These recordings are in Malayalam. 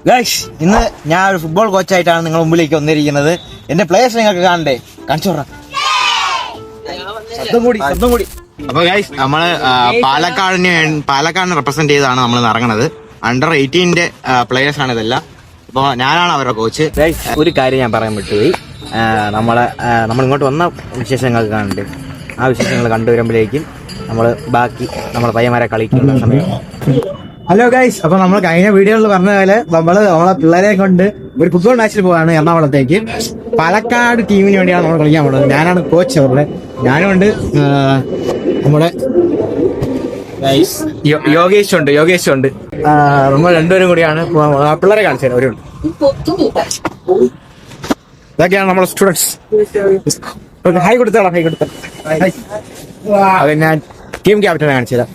ഗൈസ്, ഇന്ന് ഞാൻ ഒരു ഫുട്ബോൾ കോച്ചായിട്ടാണ് നിങ്ങൾ മുമ്പിലേക്ക് വന്നിരിക്കുന്നത്. എന്റെ പ്ലേയേഴ്സ് നിങ്ങൾക്ക് കാണണ്ടേ? കാണിച്ചു പറ. ശബ്ദം കൂടി. അപ്പൊ ഗൈസ്, നമ്മള് പാലക്കാടിനെ റെപ്രസെന്റ് ചെയ്താണ് നമ്മൾ ഇറങ്ങുന്നത്. അണ്ടർ 18 പ്ലേയേഴ്സ് ആണ് ഇതെല്ലാം. അപ്പൊ ഞാനാണ് അവരുടെ കോച്ച്. ഒരു കാര്യം ഞാൻ പറയാൻ പറ്റുപോയി. നമ്മളിങ്ങോട്ട് വന്ന വിശേഷങ്ങൾ കാണണ്ടേ? ആ വിശേഷങ്ങൾ കണ്ടുവരുമ്പോഴേക്കും ബാക്കി നമ്മുടെ പയ്യന്മാരെ കളിക്കുന്ന സമയം. ഹലോ ഗൈസ്, അപ്പൊ നമ്മൾ കഴിഞ്ഞ വീഡിയോയിൽ പറഞ്ഞ പോലെ നമ്മളെ പിള്ളേരെ കൊണ്ട് ഒരു ഫുട്ബോൾ മാച്ചിൽ പോവാണ് എറണാകുളത്തേക്ക്. പാലക്കാട് ടീമിന് വേണ്ടിയാണ് നമ്മൾ കളിക്കാൻ പോകുന്നത്. ഞാനാണ് കോച്ച് അവരുടെ. ഞാനുണ്ട് നമ്മുടെ യോഗേഷ് ഉണ്ട്. നമ്മൾ രണ്ടുപേരും കൂടിയാണ് പിള്ളേരെ കാണിച്ചത്. അവരുണ്ട്. ഇതൊക്കെയാണ് നമ്മുടെ സ്റ്റുഡൻസ്. ഹൈ കൊടുത്തോളാം. അത് ഞാൻ ടീം ക്യാപ്റ്റനെ കാണിച്ചതാ.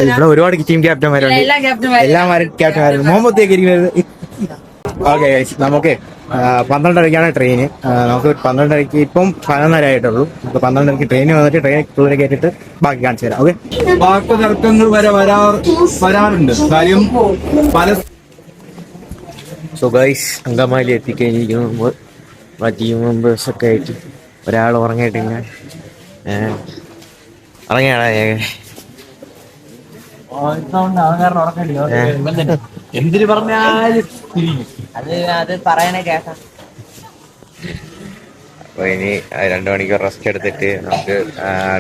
ഇവിടെ ഒരുപാട് ടീം ക്യാപ്റ്റന്മാരുണ്ട്. എല്ലാവരും ക്യാപ്റ്റന്മാരുണ്ട്. മുഹമ്മദ് ഇരിക്കുന്നത്. ഓക്കെ, നമുക്ക് 12:30 ട്രെയിന്. നമുക്ക് 12:30 ഇപ്പം 11:30 ആയിട്ടുള്ളൂ. 12:30 ട്രെയിന് വന്നിട്ട് ട്രെയിനിൽ കയറ്റിട്ട് ബാക്കി കാണിച്ചു തരാം. ഓക്കെ, വാക്ക് തർക്കങ്ങൾ വരെ വരാറുണ്ട്. കാര്യം പല അങ്കമാലി എത്തിക്കഴിഞ്ഞിരിക്കുന്നു. ടീം മെമ്പേഴ്സ് ഒക്കെ ആയിട്ട് ഒരാൾ ഉറങ്ങിയിട്ടില്ല. ഉറങ്ങിയാടാ? എന്തിനു പറഞ്ഞാലും അത് പറയണേ കേട്ടാ. അപ്പൊ ഇനി 2 മണിക്കൂർ റെസ്റ്റ് എടുത്തിട്ട് നമുക്ക്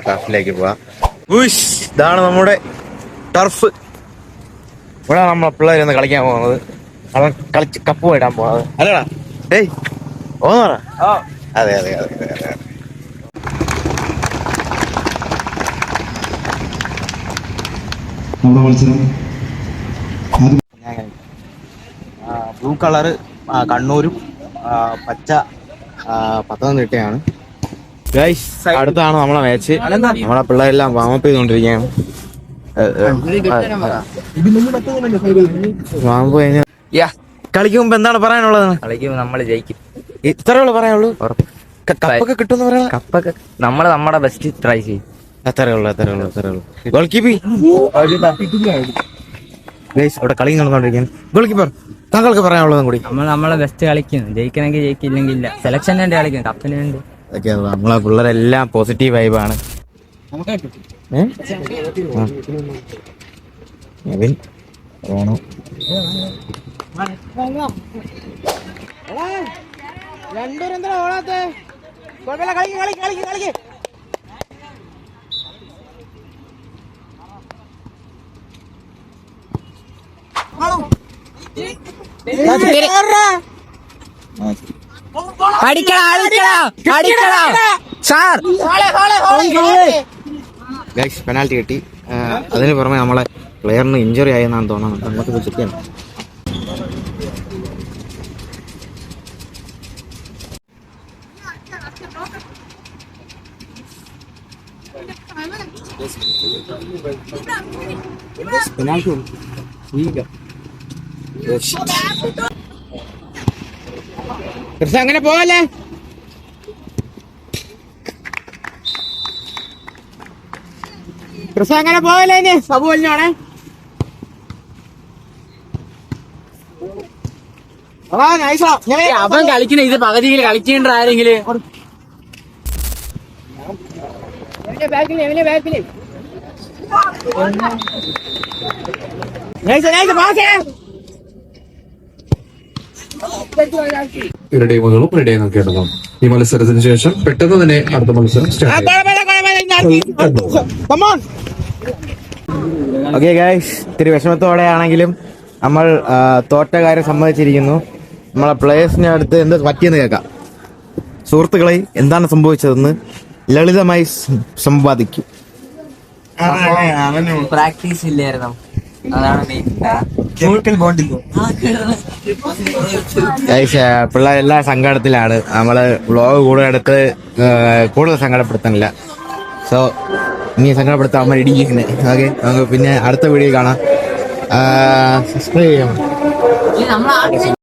ടർഫിലേക്ക് പോവാം. ഇതാണ് നമ്മുടെ ടർഫ്. ഇവിടെ നമ്മളെ പിള്ളേരൊന്ന് കളിക്കാൻ പോകുന്നത്. അവൻ കളിച്ച് കപ്പ് ഇടാൻ പോകുന്നത് അല്ലടാ? ഏയ് ഓന്നറ. അതെ. ബ്ലൂ കളറ് കണ്ണൂരും പച്ച പത്തനംതിട്ടയാണ്. ഗൈസ്, അടുത്താണ് നമ്മളെ മാച്ച്. നമ്മളെ പിള്ളേരെല്ലാം വാമപ്പ് ചെയ്തോണ്ടിരിക്കുകയാണ്. വാമപ്പ് കഴിഞ്ഞ കളിക്കുമ്പോ എന്താണ് പറയാനുള്ളത്? കളിക്കുമ്പോ നമ്മള് ജയിക്കും. ഇത്രയുള്ളൂ പറയാനുള്ളൂ. കപ്പൊക്കെ കിട്ടുമെന്ന് പറയാം. കപ്പൊക്കെ നമ്മുടെ ബെസ്റ്റ് ട്രൈ ചെയ്യും. അത്രേ ഉള്ളൂ. Goal keeping. അവിടെ കളി നടന്നുകൊണ്ടിരിക്കുകയാണ്. ഗോൾ കീപ്പർ, താങ്കൾക്ക് പറയാനുള്ളതും കൂടി. നമ്മളെ ബെസ്റ്റ് കളിക്കുന്നു. ജയിക്കണമെങ്കിൽ ജയിക്കില്ലെങ്കിൽ ഇല്ല. സെലക്ഷന് വേണ്ടി കളിക്കുന്നു, കപ്പിന് വേണ്ടി. നമ്മളെ പിള്ളേരെല്ലാം പോസിറ്റീവ് വൈബാണ്. പെനാൽറ്റി കിട്ടി. അതിന് പുറമെ നമ്മളെ പ്ലെയറിന് ഇഞ്ചുറി ആയെന്നാണ് തോന്നുന്നത്. നമുക്ക് വിളിച്ചിരിക്കുകയാണ്. അങ്ങനെ പോവല്ലേ? അങ്ങനെ പോവല്ലേ? സബു കഴിഞ്ഞാണേ. അവൻ കളിക്കണ ഇത് പകുതിയിൽ കളിക്കേണ്ട ആരെങ്കിലും. ഇവരുടെ ടീമുകളും റെഡി നോക്കിയിടുന്നു. ഈ മത്സരത്തിന് ശേഷം പെട്ടെന്ന് തന്നെ അടുത്ത മത്സരം സ്റ്റാർട്ട് ചെയ്യും. ഓക്കെ ഗൈസ്, ഇത്തിരി വിഷമത്തോടെ ആണെങ്കിലും നമ്മൾ തോറ്റ കാര്യം സമ്മതിച്ചിരിക്കുന്നു. നമ്മളെ പ്ലേയേഴ്സിന്റെ അടുത്ത് എന്ത് പറ്റിയെന്ന് കേൾക്കാം. സുഹൃത്തുക്കളെ, എന്താണ് സംഭവിച്ചതെന്ന് ലളിതമായി സമ്പാദിക്കും. പ്രാക്ടീസ് ഇല്ലായിരുന്നു, പിള്ളേരെല്ലാം സങ്കടത്തിലാണ്. നമ്മള് വ്ളോഗ് കൂടുതൽ എടുത്ത് കൂടുതൽ സങ്കടപ്പെടുത്തണില്ല. സോ ഇനി സങ്കടപ്പെടുത്താൻ അമ്മ ഇടിക്കുന്നത്. ഓക്കെ, നമുക്ക് പിന്നെ അടുത്ത വീഡിയോ കാണാം. സബ്സ്ക്രൈബ് ചെയ്യണം.